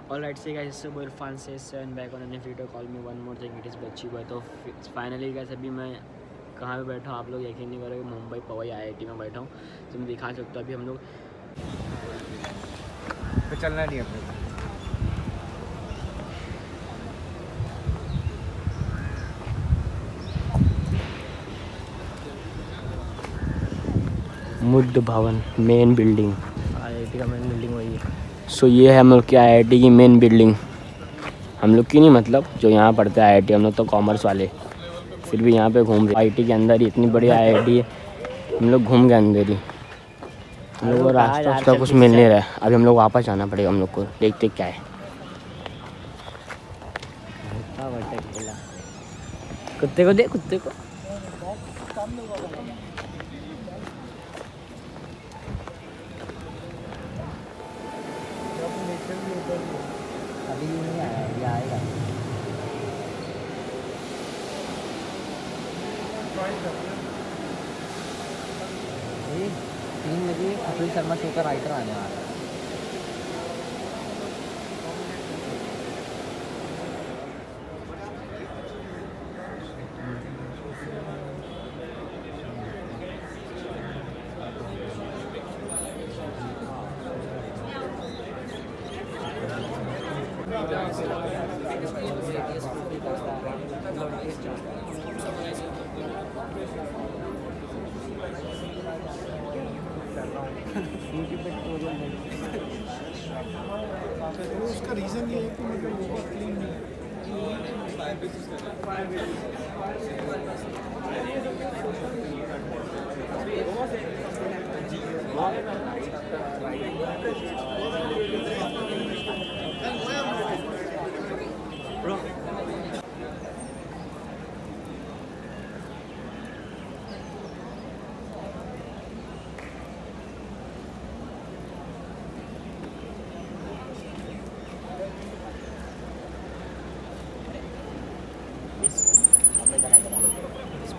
Alright, so guys, so Irfan says and back on a new video. Call me one more thing. It is बच्ची boy. तो finally guys अभी मैं कहाँ पे बैठा हूँ आप लोग यकीन नहीं करोगे, मुंबई पवई IIT में बैठा हूँ। तो मैं दिखा सकता हूँ अभी हम लोग तो चलना नहीं अपने मुद्ध भवन मेन बिल्डिंग, IIT का मेन बिल्डिंग वही है। सो ये है हम लोग की IIT की मेन बिल्डिंग। हम लोग की नहीं, मतलब जो यहाँ पढ़ते हैं IIT, हम लोग तो कॉमर्स वाले, फिर भी यहाँ पे घूम रहे। IIT के अंदर ही इतनी बड़ी IIT है, हम लोग घूम गए अंदर ही। हम लोग को रास्ता उसका कुछ मिल नहीं रहा है। अभी हम लोग वापस जाना पड़ेगा हम लोग को, देखते क्या है। कुत्ते को दे, कुत्ते को। अभी नहीं आया, ये आएगा। 3 बजे कपिल शर्मा शो का राइटर आने वाला है। उसका रीज़न ये है कि मतलब वो क्लीन नहीं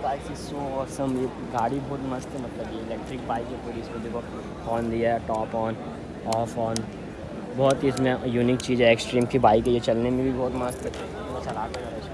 बाइक इज सो ऑसम। ये गाड़ी बहुत मस्त है, मतलब ये इलेक्ट्रिक बाइक है पूरी। इसमें देखो ऑन दिया है, टॉप ऑन, ऑफ ऑन, बहुत ही इसमें यूनिक चीज़ है। एक्सट्रीम की बाइक है ये, चलने में भी बहुत मस्त है। मैं चला कर इसको।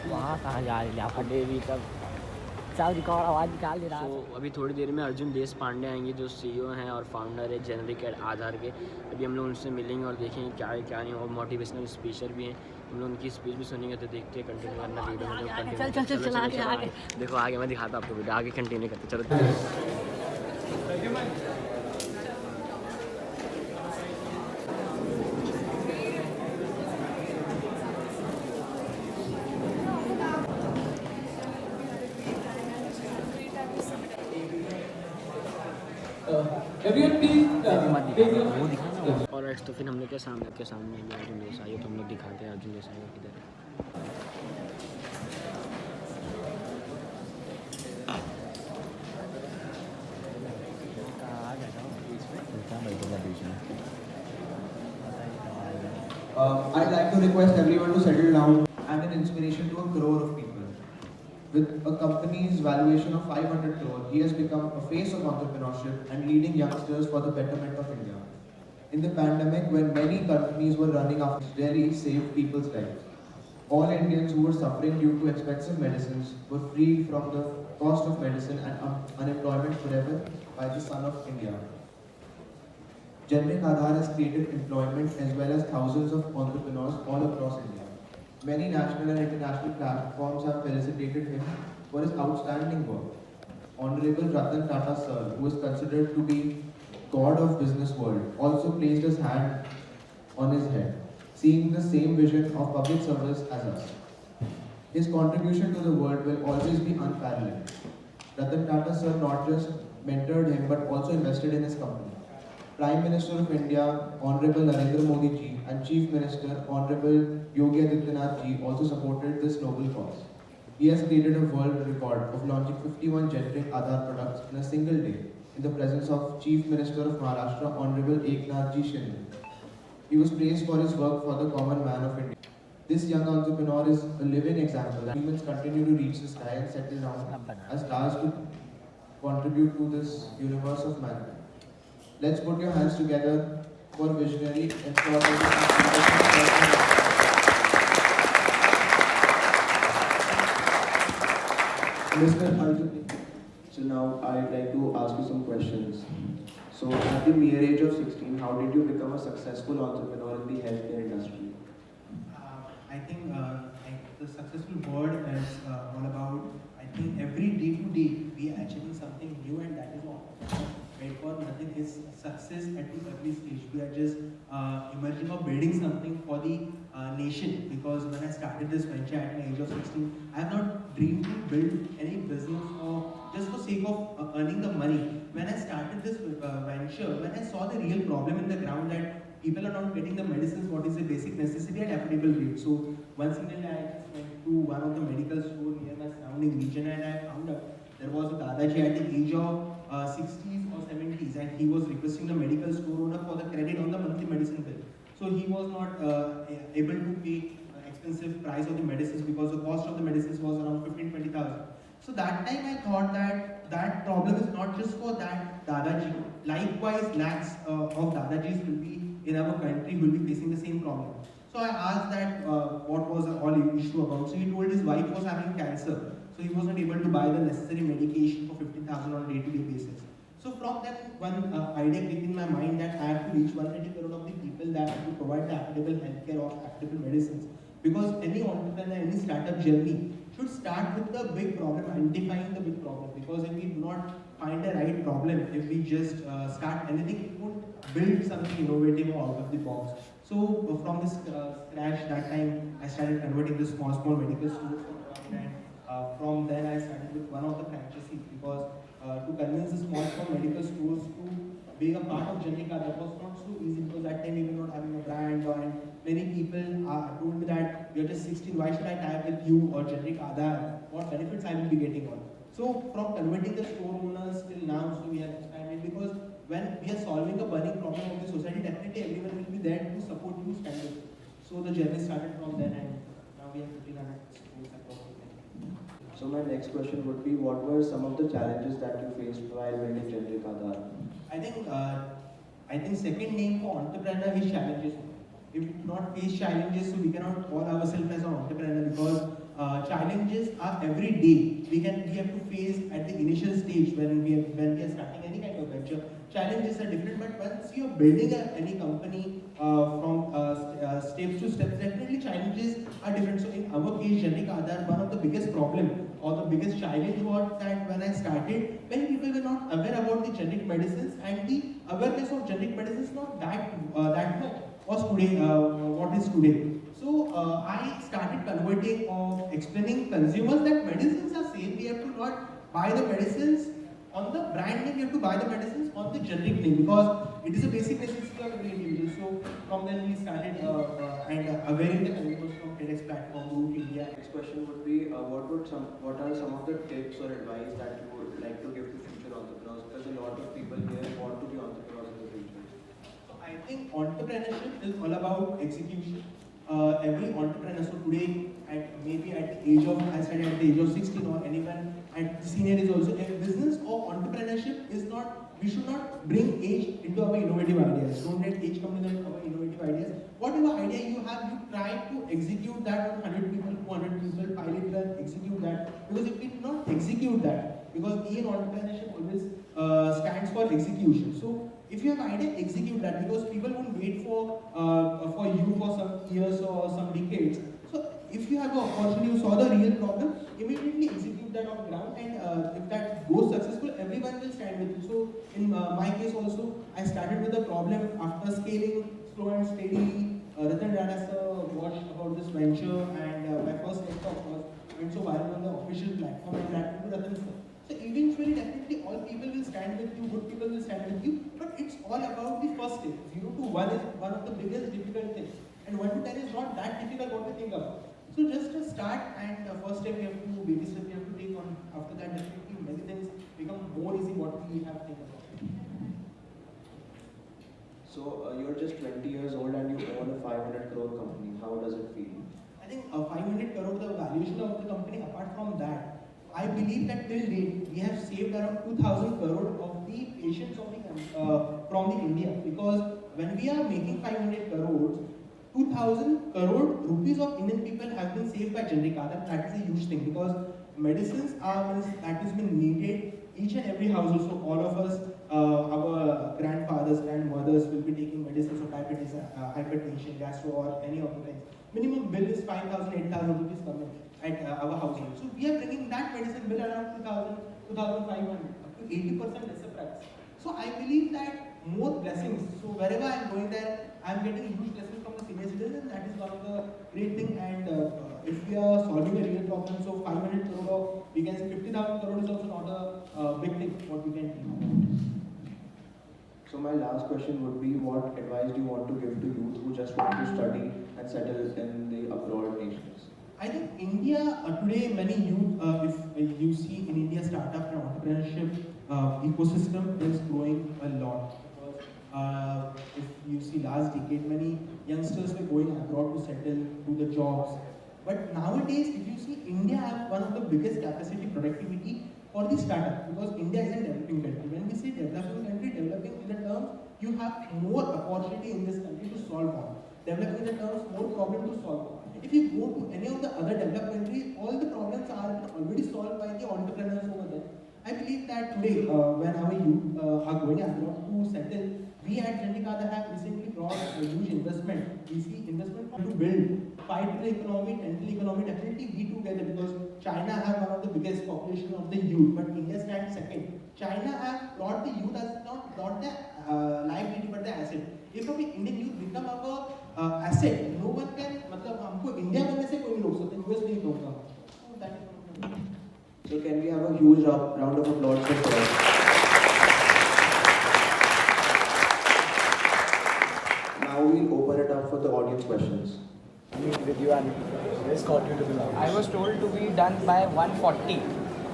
वहाँ कहाँ जा रही है डेवी तब सब रिकॉर्ड आवाज़ निकाल दे रहा है। तो अभी थोड़ी देर में अर्जुन देश पांडे आएंगे, जो CEO हैं और फाउंडर है जेनरिक आधार के। अभी हम लोग उनसे मिलेंगे और देखेंगे क्या है क्या नहीं। और मोटिवेशनल स्पीकर भी हैं, हम लोग उनकी स्पीच भी सुनेंगे। तो देखते हैं, कंटिन्यू करना वीडियो में। चल देखो आगे मैं दिखाता हूँ आपको वीडियो, आगे कंटिन्यू करते चलो। और तो फिर हम लोग के सामने अर्जुन देसाई है, तो हम लोग दिखाते हैं अर्जुन देसाई का किधर है। I'd like to request everyone to settle down and an inspiration to a crore of people. With a company's valuation of 500 crore, he has become a face of entrepreneurship and leading youngsters for the betterment of India. In the pandemic, when many companies were running after really saved people's lives. All Indians who were suffering due to expensive medicines were freed from the cost of medicine and unemployment forever by the son of India. Generic Aadhaar has created employment as well as thousands of entrepreneurs all across India. Many national and international platforms have felicitated him for his outstanding work. Honorable Ratan Tata Sir, who is considered to be God of business world, also placed his hand on his head, seeing the same vision of public service as us. His contribution to the world will always be unparalleled. Ratan Tata sir not just mentored him but also invested in his company. Prime Minister of India, Honorable Narendra Modi ji, and Chief Minister, Honorable Yogi Adityanath ji, also supported this noble cause. He has created a world record of launching 51 generic Aadhaar products in a single day in the presence of Chief Minister of Maharashtra, Honorable Eknath ji Shinde. He was praised for his work for the common man of India. This young entrepreneur is a living example that humans continue to reach the sky and settle down as stars to contribute to this universe of mankind. Let's put your hands together for visionary and for Mr. Arjun. So now I'd like to ask you some questions. So at the mere age of 16, how did you become a successful entrepreneur in the healthcare industry? I think the successful word is all about, I think every day to day we are achieving something new, and that is what wait for nothing is success at the early stage. We are just emerging or building something for the nation, because when I started this venture at the age of 16, I have not dreamed to build any business or just for sake of earning the money. When I started this venture, when I saw the real problem in the ground that people are not getting the medicines, what is the basic necessity at affordable rate. So one single day I just went to one of the medical store near my surrounding region, and I found out there was a Dadaji at the age of 60s or 70s, and he was requesting the medical store owner for the credit on the monthly medicine bill. So he was not able to pay expensive price of the medicines, because the cost of the medicines was around 15-20,000. So that time I thought that that problem is not just for that Dadaji. Likewise, lakhs of Dadajis will be in our country will be facing the same problem. So I asked that what was the all issue about. So he told his wife was having cancer, so he was not able to buy the necessary medication for 15,000 on a day-to-day basis. So from that one idea clicked in my mind that I have to reach 130 crore of the people that have to provide the affordable healthcare or affordable medicines. Because any entrepreneur, any startup journey should start with the big problem, identifying the big problem. Because if we do not find the right problem, if we just start anything, it won't build something innovative or out of the box. So from this scratch, that time I started converting the small medical stores, and from then I started with one of the franchisees, because to convince the small medical stores to being a part of Janika, that was not so easy, because that time we were not having a brand, and many people told me that you're just 16, why should I tie up with you or generic Aadhaar? What benefits I will be getting on? So from converting the store owners till now, so we have expanded, because when we are solving a burning problem of the society, definitely everyone will be there to support you, stand with you. So the journey started from then, and now we have 1,500 stores across the country. So my next question would be, what were some of the challenges that you faced while building generic Aadhaar? I think second name for entrepreneur is challenges. If we do not face challenges, so we cannot call ourselves as an entrepreneur, because challenges are every day. We have to face at the initial stage when we are starting any kind of venture. Challenges are different, but once you are building any company from steps to steps, definitely challenges are different. So in our case, Generic Aadhaar, one of the biggest problem or the biggest challenge was that when I started, many people were not aware about the generic medicines, and the awareness of generic medicines not that much was today what is today. So I started converting or explaining consumers that medicines are safe. We have to not buy the medicines on the brand name. We have to buy the medicines on the generic name, because it is a basic necessity of every individual. So from then we started awareing the consumers from TEDx platform, Root India. Next question would be, what are some of the tips or advice that you would like to give to future entrepreneurs? Because a lot of people here want to be entrepreneurs in the future. So I think entrepreneurship is all about execution. Every entrepreneur, so today maybe at the age of, I said at the age of 16, or anyone at the senior is also, a business or entrepreneurship is not, we should not bring age into our innovative ideas. Don't let age come into our innovative ideas. Whatever idea you have, you try to execute that on 100 people, 200 people, pilot run, execute that. Because if we do not execute that, because E in entrepreneurship always stands for execution. So if you have an idea, execute that, because people won't wait for you for some years or some decades. So if you have an opportunity, you saw the real problem, immediately execute that on ground, and if that goes successful, everyone will stand with you. So in my case also, I started with a problem. After scaling slow and steadily, Ratan Tata sir watched about this venture, and my first laptop was went so viral on the official platform, and that will be Ratan sir. So eventually, definitely, all people will stand with you, good people will stand with you, but it's all about the first step. 0 to 1 is one of the biggest difficult things, and 1 to 10 is not that difficult what we think about. So just to start, and first step you have to, baby step you have to take on. After that, definitely many things become more easy what we have think about. So you're just 20 years old and you own a 500 crore company. How does it feel? I think 500 crore, the valuation of the company, apart from that, I believe that till date, we have saved around 2,000 crore of the patients of from the India. Because when we are making 500 crores, 2,000 crore rupees of Indian people have been saved by Generica. That is a huge thing, because medicines are that has been needed each and every household. So all of us, our grandfathers, grandmothers will be taking medicines for diabetes, hypertension, gastro, or any of the things. Minimum bill is 5,000, 8,000 rupees coming at our household. So we are bringing that medicine bill around 2,000, 2,500, up to 80% lesser price. So I believe that more blessings. So wherever I am going there, I am getting huge blessings from the senior citizens. That is one of the great thing. And if we are solving a real problem, so 500 crore, we can say 50,000 crore is also not a big thing what we can do. So my last question would be, what advice do you want to give to youth who just want to study and settle in the abroad nations? I think India today, many youth, if you see in India, startup and entrepreneurship ecosystem is growing a lot. Because if you see last decade, many youngsters were going abroad to settle, do the jobs. But nowadays, if you see, India has one of the biggest capacity productivity for the startup, because India is a developing country. When we say developing country, developing in the terms, you have more opportunity in this country to solve on. Developing in the terms, more problem to solve on. If you go to any of the other developed countries, all the problems are already solved by the entrepreneurs over there. I believe that today, when our youth are going abroad to settle, we at Generica have recently brought a huge investment. We see investment to build 5 trillion economy, 10 trillion economy. Definitely we together, because China have one of the biggest population of the youth, but India stands second. China have brought the youth as not the liability but the asset. If our Indian youth become our asset, no one can, मतलब हमको India बनने से कोई नहीं रोक सकता, US नहीं रोकता. So that is one of the. So can we have a huge round of applause for Parag? Now we'll open it up for the audience questions. With you and escort you to the lounge. I was told to be done by 1:40.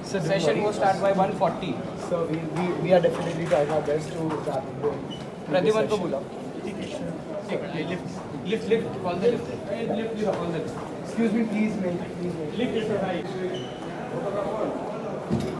So session will start by 1:40. So we are definitely trying our best to wrap up Pradyuman को बुलाओ. Lift, call the lift. Lift, call the lift. Excuse me, please, mate. Lift is right.